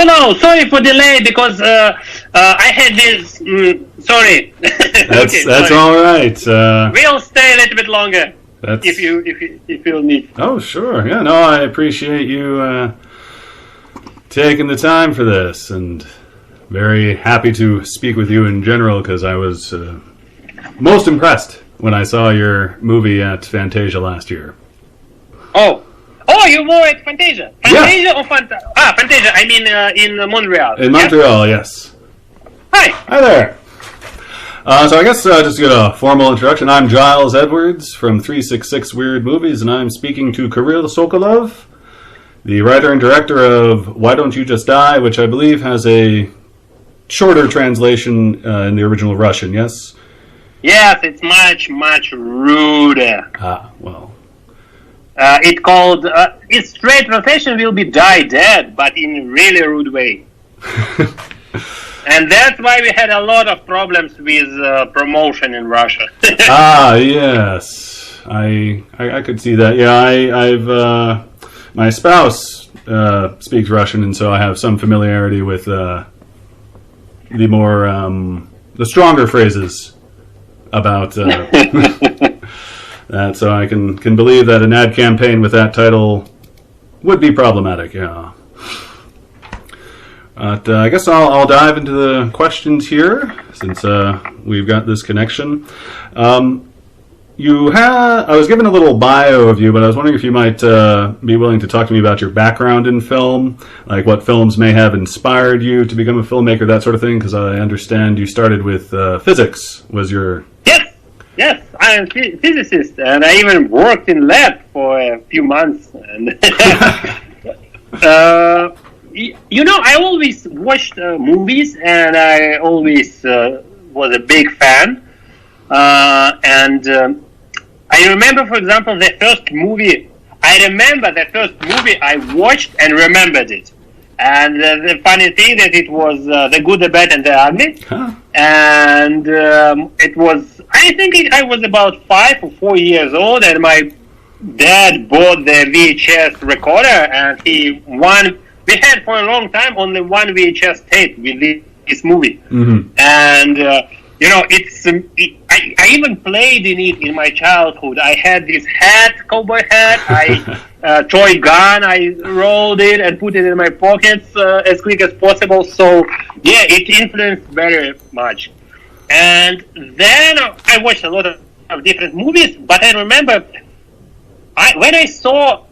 No. Sorry for delay because I had this. Sorry. That's all right. We'll stay a little bit longer if you need. Oh, sure. Yeah. No, I appreciate you taking the time for this, and very happy to speak with you in general because I was most impressed when I saw your movie at Fantasia last year. Oh, you were at Fantasia. Fantasia or Fantasia. I mean, in Montreal. In Montreal, yes. Hi there. So I guess just to get a formal introduction, I'm Giles Edwards from 366 Weird Movies, and I'm speaking to Kirill Sokolov, the writer and director of Why Don't You Just Die, which I believe has a shorter translation in the original Russian, yes? Yes, it's much, much ruder. Well. It's called, its straight translation will be Die Dead, but in a really rude way. And that's why we had a lot of problems with promotion in Russia. Yes. I could see that. Yeah, I've my spouse speaks Russian, and so I have some familiarity with the stronger phrases about that, so I can believe that an ad campaign with that title would be problematic. Yeah. But I guess I'll dive into the questions here since we've got this connection. I was given a little bio of you, but I was wondering if you might be willing to talk to me about your background in film, like what films may have inspired you to become a filmmaker, that sort of thing, because I understand you started with physics was your... Yes, I am a physicist, and I even worked in lab for a few months. And I always watched movies, and I always was a big fan. And I remember, for example, the first movie I watched and remembered it. And the funny thing that it was The Good, the Bad, and the Ugly. Huh. And it was, I was about 5 or 4 years old, and my dad bought the VHS recorder, and we had for a long time only one VHS tape with this movie. Mm-hmm. And, I even played in it in my childhood. I had this cowboy hat, toy gun, I rolled it and put it in my pockets as quick as possible. So, yeah, it influenced very much. And then I watched a lot of different movies, but I remember when I saw,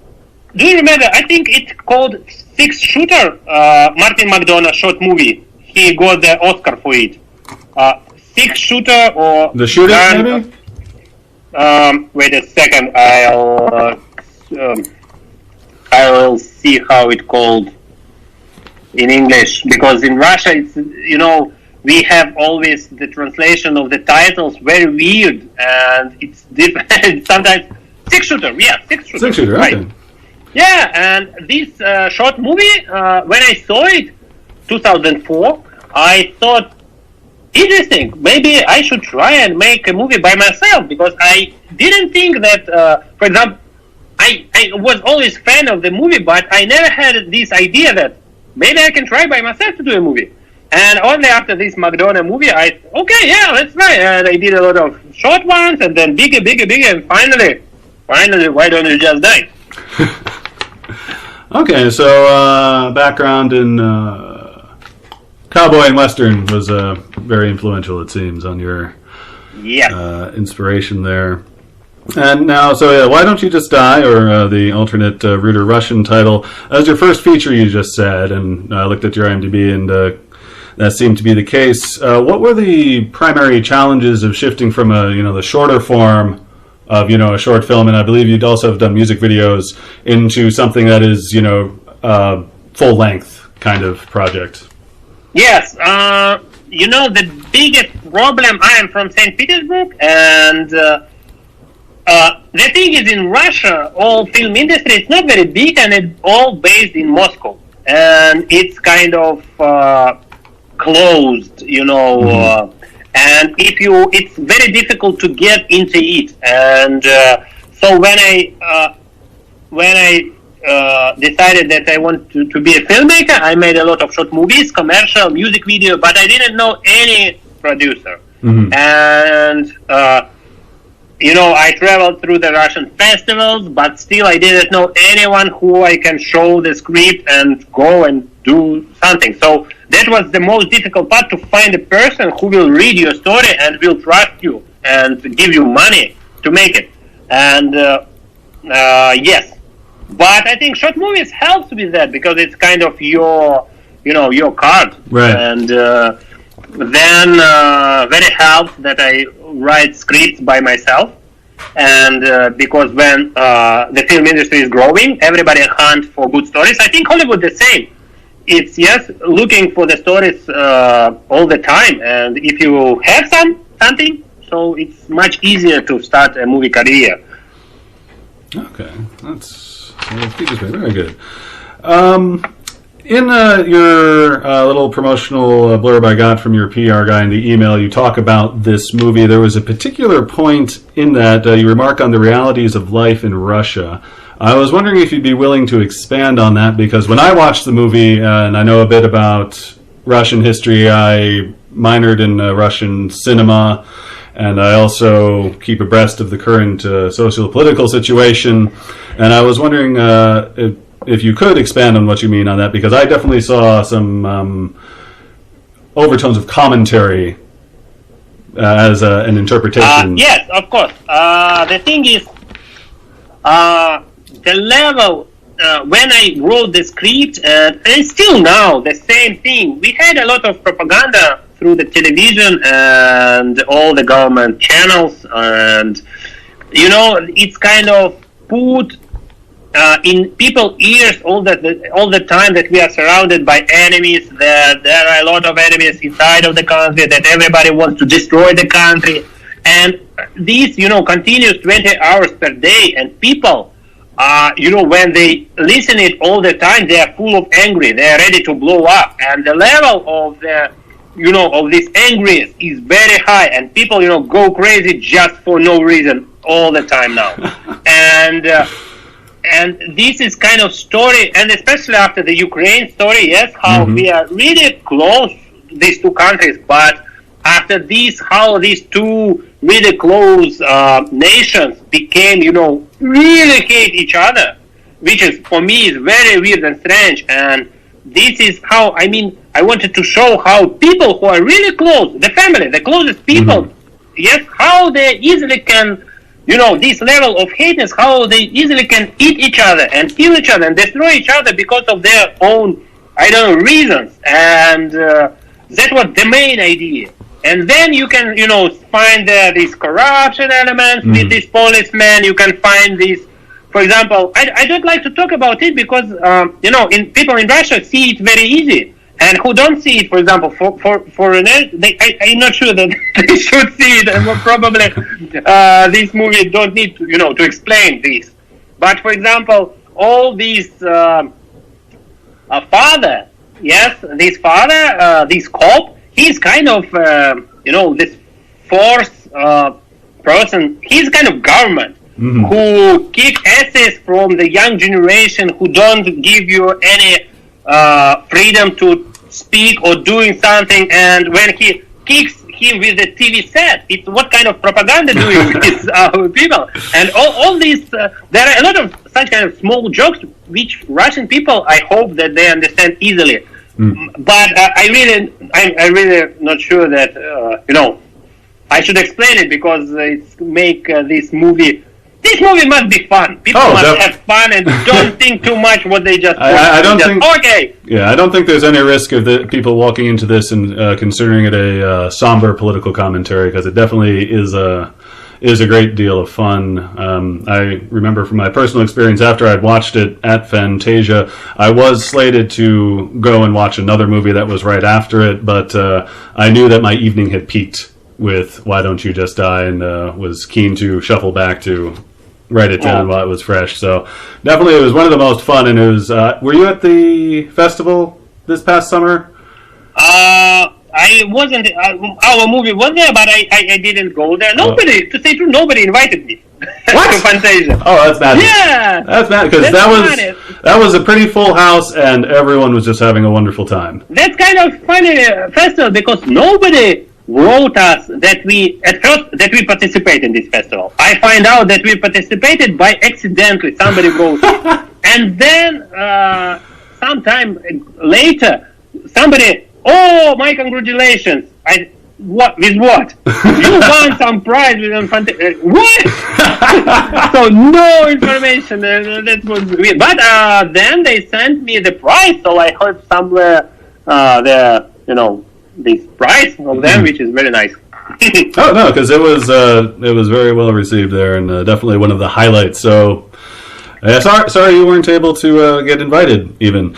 do you remember, I think it's called Six Shooter, Martin McDonagh short movie. He got the Oscar for it. Six Shooter or... The Shooter, maybe? Wait a second, I will see how it's called in English, because in Russia, it's, we have always the translation of the titles very weird, and it's different. Sometimes Six Shooter, Six Shooter, right? Okay. Yeah, and this short movie, when I saw it, 2004, I thought, interesting, maybe I should try and make a movie by myself, because I didn't think that, for example, I was always a fan of the movie, but I never had this idea that maybe I can try by myself to do a movie. And only after this McDonagh movie, let's try. And I did a lot of short ones, and then bigger, and finally, Why Don't You Just Die? Okay, so background in cowboy and western was very influential, it seems, on your inspiration there. And now, Why Don't You Just Die, or the alternate ruder Russian title, as your first feature you just said, and I looked at your IMDb, and that seemed to be the case. What were the primary challenges of shifting from the shorter form of, a short film, and I believe you'd also have done music videos, into something that is, full length kind of project? Yes, the biggest problem, I am from St. Petersburg, and the thing is, in Russia, all film industry is not very big, and it's all based in Moscow, and it's kind of closed, and it's very difficult to get into it, and so when I decided that I want to be a filmmaker. I made a lot of short movies, commercial, music video, but I didn't know any producer. And I traveled through the Russian festivals, but still I didn't know anyone who I can show the script and go and do something. So that was the most difficult part, to find a person who will read your story and will trust you and give you money to make it. And yes, but I think short movies helps with that, because it's kind of your card. Right. And then very helps that I write scripts by myself. And because when the film industry is growing, everybody hunts for good stories. I think Hollywood the same. It's looking for the stories all the time. And if you have something, so it's much easier to start a movie career. Okay, that's very good. In your little promotional blurb I got from your PR guy in the email, you talk about this movie. There was a particular point in that you remark on the realities of life in Russia. I was wondering if you'd be willing to expand on that, because when I watched the movie, and I know a bit about Russian history, I minored in Russian cinema, and I also keep abreast of the current socio-political situation. And I was wondering if you could expand on what you mean on that, because I definitely saw some overtones of commentary as an interpretation. Yes, of course. The thing is, the level, when I wrote the script, and still now, the same thing. We had a lot of propaganda through the television and all the government channels, and it's kind of put in people's ears all the time that we are surrounded by enemies, that there are a lot of enemies inside of the country, that everybody wants to destroy the country, and this continues 20 hours per day, and people when they listen it all the time, they are full of angry, they are ready to blow up, and the level of the of this angry is very high, and people, go crazy just for no reason all the time now. And this is kind of story, and especially after the Ukraine story, how we are really close, these two countries, but after this, how these two really close nations became, really hate each other, which is, for me, is very weird and strange. And this is how, I wanted to show how people who are really close, the family, the closest people, how they easily can, this level of hateness, how they easily can eat each other and kill each other and destroy each other because of their own, reasons. And that was the main idea. And then you can, find these corruption elements with these policemen. You can find these, for example, I don't like to talk about it because, people in Russia see it very easy. And who don't see it, for example, foreigners, I'm not sure that they should see it, and probably this movie don't need to, to explain this. But for example, all these father, this cop, he's kind of, this force person. He's kind of government who kick asses from the young generation, who don't give you any freedom to speak or doing something, and when he kicks him with the TV set, it's what kind of propaganda doing with people. And all these, there are a lot of such kind of small jokes which Russian people, I hope that they understand easily. But I'm really not sure that I should explain it, because it's make this movie. This movie must be fun. People must have fun and don't think too much what they just. I don't think. Okay. Yeah, I don't think there's any risk of the people walking into this and considering it a somber political commentary, because it definitely is a great deal of fun. I remember from my personal experience, after I'd watched it at Fantasia, I was slated to go and watch another movie that was right after it, but I knew that my evening had peaked with Why Don't You Just Die, and was keen to shuffle back to write it down while it was fresh. So definitely it was one of the most fun, and it was, were you at the festival this past summer? I wasn't, our movie was there, but I didn't go there. Nobody, to say true, nobody invited me to Fantasia. Oh, that's bad. Yeah! That's bad, because That was a pretty full house, and everyone was just having a wonderful time. That's kind of funny festival because nobody wrote us that we participate in this festival. I find out that we participated by accidentally. Somebody wrote, and then sometime later, somebody, oh, my congratulations! What with what? You won some prize with what? So no information. That was weird. But then they sent me the prize, so I heard somewhere this prize from them, which is very nice. Oh no, because it was very well received there, and definitely one of the highlights. So sorry you weren't able to get invited even.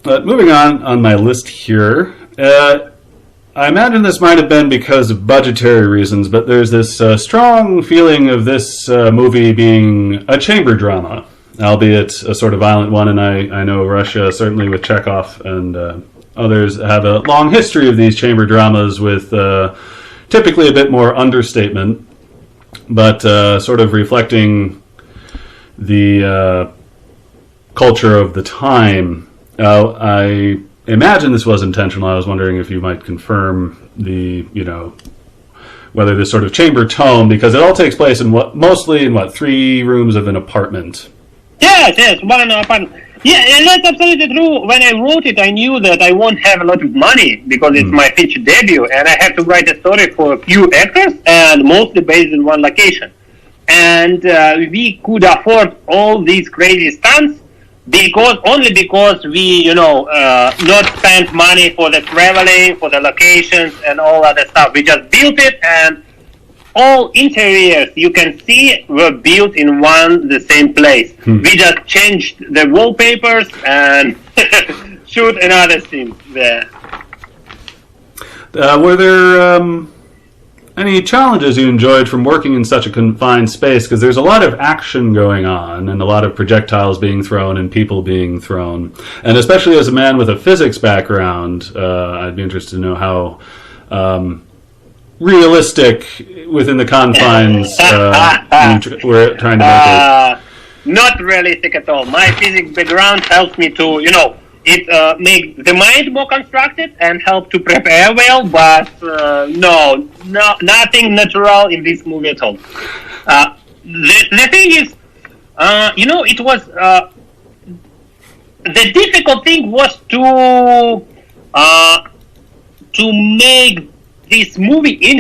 Moving on my list here, I imagine this might have been because of budgetary reasons, but there's this strong feeling of this movie being a chamber drama, albeit a sort of violent one, and I know Russia, certainly with Chekhov and others, have a long history of these chamber dramas with typically a bit more understatement, but sort of reflecting the culture of the time. I imagine this was intentional. I was wondering if you might confirm whether this sort of chamber tone, because it all takes place in mostly in 3 rooms of an apartment. Yes, one apartment. Yeah, and that's absolutely true. When I wrote it, I knew that I won't have a lot of money because it's my feature debut, and I have to write a story for a few actors and mostly based in one location. And we could afford all these crazy stunts only because we, not spent money for the traveling, for the locations, and all other stuff. We just built it, and all interiors you can see were built in the same place. We just changed the wallpapers and shoot another scene there. Were there any challenges you enjoyed from working in such a confined space? Because there's a lot of action going on and a lot of projectiles being thrown and people being thrown. And especially as a man with a physics background, I'd be interested to know how realistic within the confines we're trying to make it. Not realistic at all. My physics background helps me to, it makes the mind more constructed and help to prepare well, but no, nothing natural in this movie at all. The thing is, it was the difficult thing was to make this movie to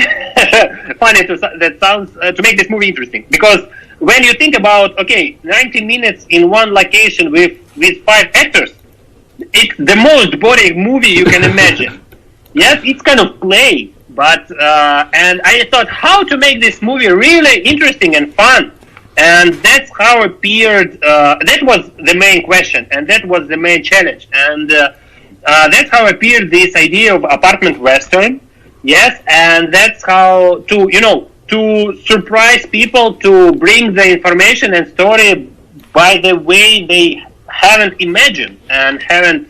make this movie interesting, because when you think about 90 minutes in one location with 5 actors, it's the most boring movie you can imagine. Yes, it's kind of play, but and I thought how to make this movie really interesting and fun, and that's how appeared. That was the main question, and that was the main challenge, and that's how appeared this idea of apartment western. Yes, and that's how to surprise people, to bring the information and story by the way they haven't imagined and haven't,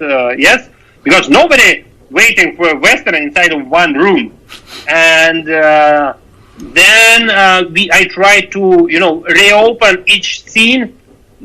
because nobody waiting for a western inside of one room. And then I tried to, reopen each scene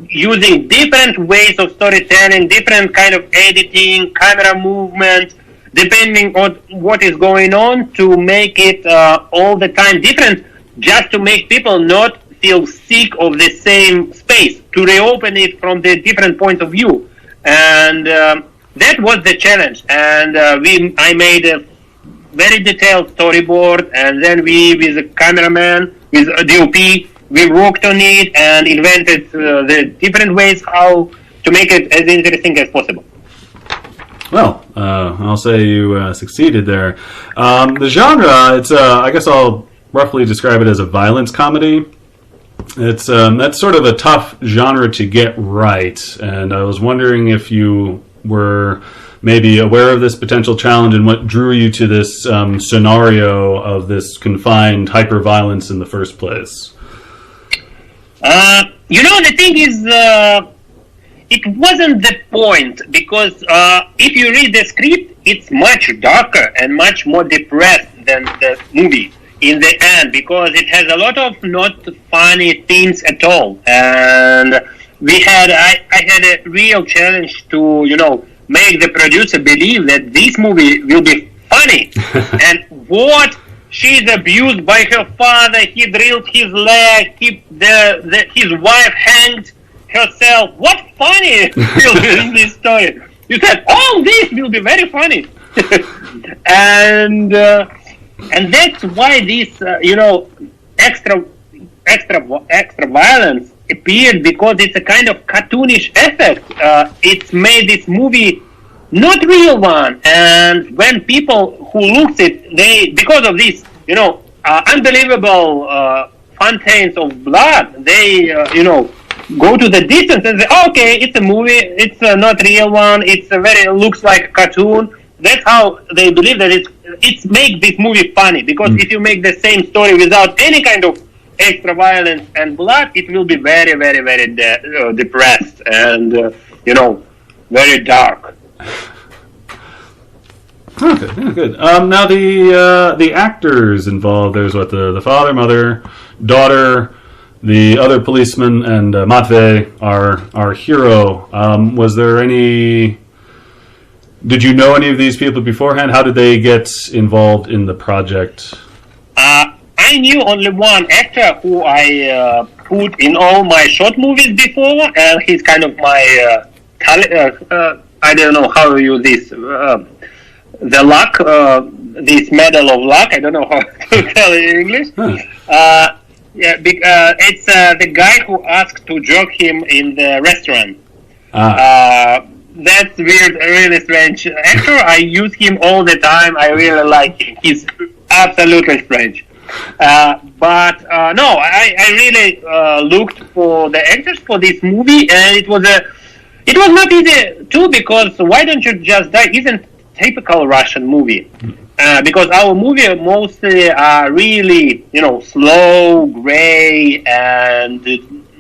using different ways of storytelling, different kind of editing, camera movement, depending on what is going on, to make it all the time different, just to make people not feel sick of the same space, to reopen it from the different point of view. And that was the challenge. And I made a very detailed storyboard, and then we, with a cameraman, with a DOP, we worked on it and invented the different ways how to make it as interesting as possible. Well, I'll say you succeeded there. The genre, it's I guess I'll roughly describe it as a violence comedy. It's that's sort of a tough genre to get right, and I was wondering if you were maybe aware of this potential challenge and what drew you to this scenario of this confined hyper-violence in the first place. The thing is, it wasn't the point, because if you read the script, it's much darker and much more depressed than the movie. in the end, because it has a lot of not funny themes at all. And I had a real challenge to, make the producer believe that this movie will be funny. And what? She's abused by her father, he drilled his leg, his wife hanged herself. What funny will be in this story? You said, all this will be very funny. And that's why this, extra violence appeared, because it's a kind of cartoonish effect. It's made this movie not real one, and when people who looks it, because of this, unbelievable fountains of blood, they, go to the distance and say, okay, it's a movie, it's not real one, looks like a cartoon. That's how they believe that it's make this movie funny, because if you make the same story without any kind of extra violence and blood, it will be very, very, very depressed and, very dark. Okay, yeah, good. Now the actors involved. There's the father, mother, daughter, the other policeman, and Matvey, our hero. Was there any? Did you know any of these people beforehand? How did they get involved in the project? I knew only one actor who I put in all my short movies before, and he's kind of my I don't know how you use this. The luck, this medal of luck, I don't know how to tell it in English. It's the guy who asked to joke him in the restaurant. That's weird, really strange actor. I use him all the time. I really like him. He's absolutely strange. But I really looked for the actors for this movie, and it was not easy too, because Why Don't You Just Die isn't typical Russian movie, because our movie mostly are really, slow, gray, and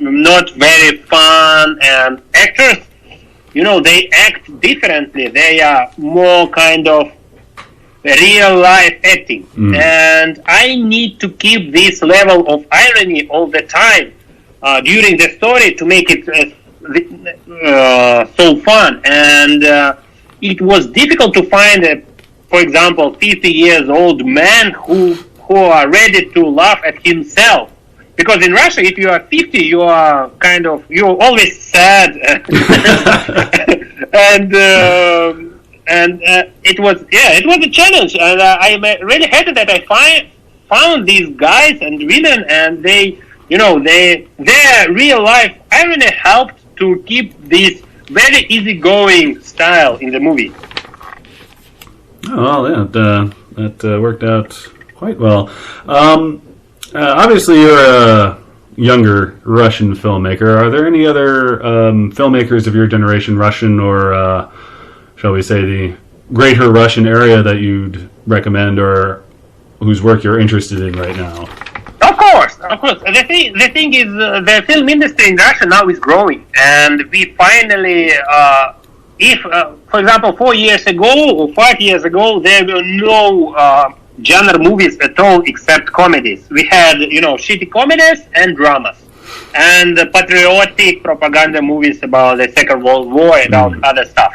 not very fun, and actors, they act differently. They are more kind of real life acting, and I need to keep this level of irony all the time during the story to make it so fun. And it was difficult to find, for example, 50 years old man who are ready to laugh at himself. Because in Russia, if you are 50, you're always sad. and it was a challenge. And I'm really happy that I found these guys and women, and their real life irony helped to keep this very easygoing style in the movie. Oh, well, yeah, that worked out quite well. Obviously, you're a younger Russian filmmaker. Are there any other filmmakers of your generation, Russian or, shall we say, the greater Russian area that you'd recommend, or whose work you're interested in right now? Of course. The thing is, the film industry in Russia now is growing, and we finally, for example, 4 years ago or 5 years ago, there were no genre movies at all except comedies. We had, shitty comedies and dramas, and patriotic propaganda movies about the Second World War and all other stuff.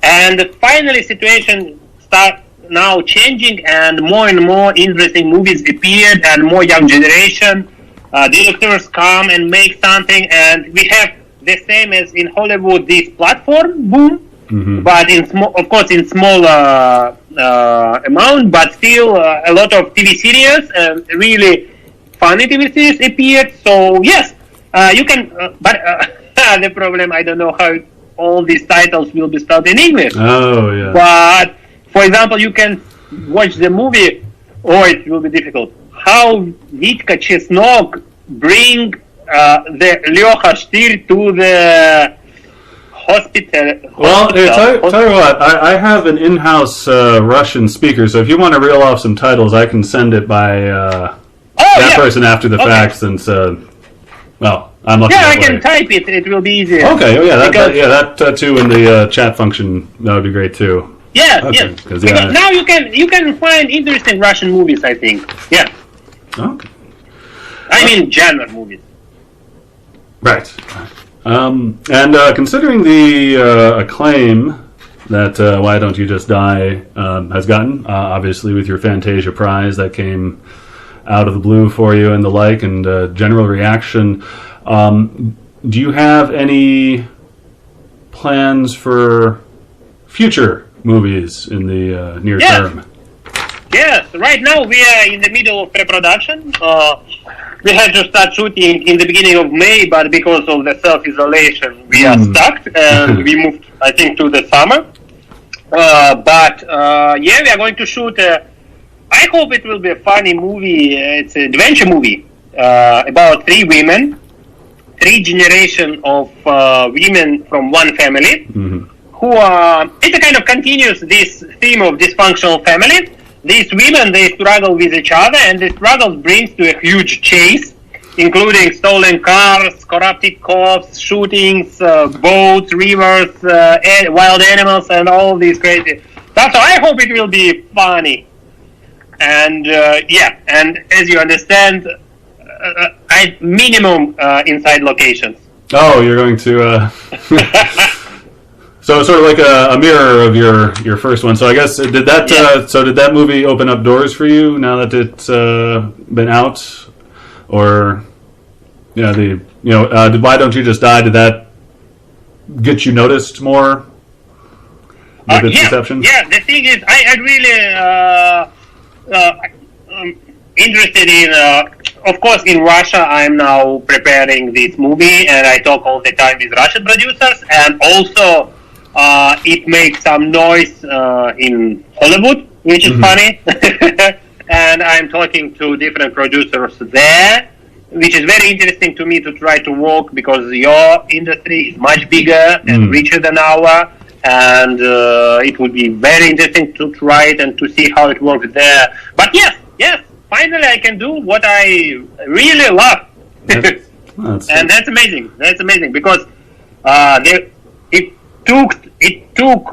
And finally, situation starts now changing, and more interesting movies appeared, and more young generation directors come and make something, and we have the same as in Hollywood, this platform boom, but in small amount, but still a lot of TV series and really funny TV series appeared. So yes, you can, but the problem, I don't know how all these titles will be spelled in English. Oh yeah. But for example, you can watch the movie, or it will be difficult. How Vitka Chesnok bring the Lyoha Shtir to the hospital. Well, tell you what, I have an in-house Russian speaker, so if you want to reel off some titles, I can send it by person after the fact, since, I'm looking I can type it. It will be easier. Okay, that too in the chat function, that would be great too. Yeah, okay, yes. Because now you can find interesting Russian movies, I think. Yeah. Okay. I mean, genre movies. Right. And considering the acclaim that Why Don't You Just Die has gotten, obviously with your Fantasia prize that came out of the blue for you and the like, and general reaction, do you have any plans for future movies in the near term? Yes, right now we are in the middle of pre-production. We had to start shooting in the beginning of May, but because of the self-isolation, we are stuck, and we moved, I think, to the summer. But we are going to shoot. I hope it will be a funny movie. It's an adventure movie about three women, three generations of women from one family, who it kind of continues this theme of dysfunctional family. These women, they struggle with each other, and the struggle brings to a huge chase, including stolen cars, corrupted cops, shootings, boats, rivers, wild animals, and all these crazy stuff. So I hope it will be funny. And and as you understand, I minimum inside locations. Oh, you're going to... So it's sort of like a mirror of your first one. So I guess did that movie open up doors for you now that it's been out, or did Why Don't You Just Die? Did that get you noticed more? With its reception? Yeah. The thing is, I really interested in. Of course, in Russia, I'm now preparing this movie, and I talk all the time with Russian producers, and also. It makes some noise in Hollywood, which is funny. And I'm talking to different producers there, which is very interesting to me to try to work, because your industry is much bigger and richer than ours. And it would be very interesting to try it and to see how it works there. But yes, finally I can do what I really love. And that's amazing. That's amazing, because it took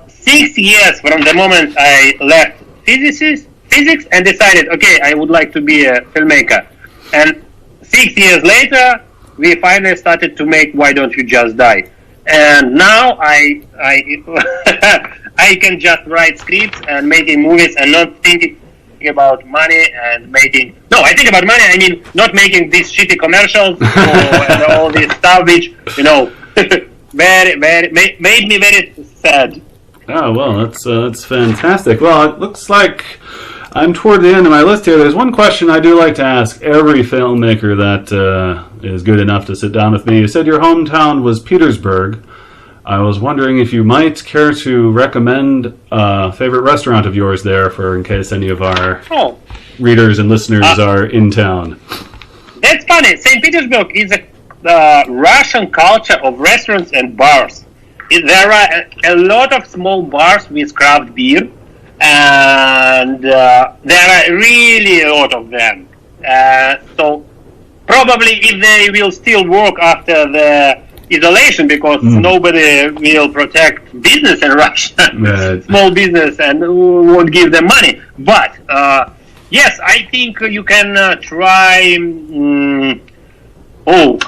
6 years from the moment I left physics and decided, okay, I would like to be a filmmaker. And 6 years later, we finally started to make Why Don't You Just Die? And now I can just write scripts and making movies and not thinking about money and making... No, I think about money, I mean not making these shitty commercials and all this stuff, which, made me very sad. Oh, well, that's fantastic. Well, it looks like I'm toward the end of my list here. There's one question I do like to ask every filmmaker that is good enough to sit down with me. You said your hometown was Petersburg. I was wondering if you might care to recommend a favorite restaurant of yours there, in case any of our readers and listeners are in town. That's funny. St. Petersburg is the Russian culture of restaurants and bars. There are a lot of small bars with craft beer, and there are really a lot of them. So probably if they will still work after the isolation, because nobody will protect business in Russia, small business, and won't give them money. But yes, I think you can try...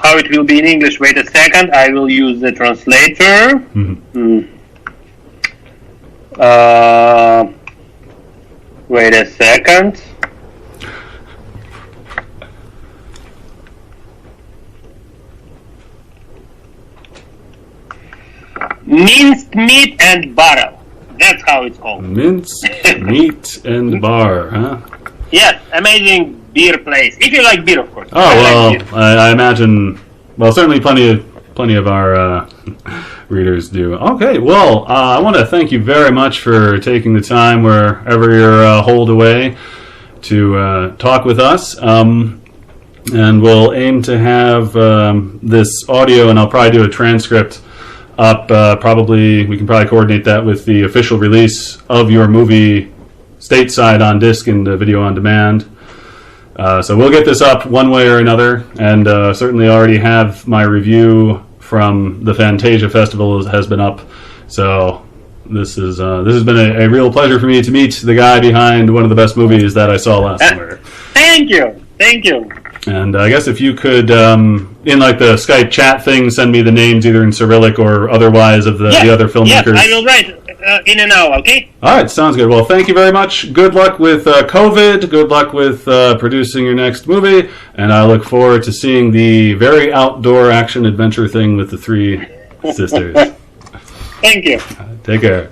how it will be in English? Wait a second, I will use the translator. Wait a second. Minced meat and butter. That's how it's called. Minced meat and bar, huh? Yes, amazing beer place. If you like beer, of course. Oh, well, I imagine... Well, certainly plenty of our readers do. Okay, well, I want to thank you very much for taking the time wherever you're holed away to talk with us. And we'll aim to have this audio, and I'll probably do a transcript up. We can probably coordinate that with the official release of your movie stateside on disc and video on demand. So we'll get this up one way or another, and certainly already have my review from the Fantasia Festival has been up. So this has been a real pleasure for me to meet the guy behind one of the best movies that I saw last summer. Thank Thank you. And I guess if you could, in like the Skype chat thing, send me the names either in Cyrillic or otherwise of the other filmmakers. Yes, I will write in an hour, okay? All right, sounds good. Well, thank you very much. Good luck with COVID. Good luck with producing your next movie. And I look forward to seeing the very outdoor action-adventure thing with the three sisters. Thank you. Take care.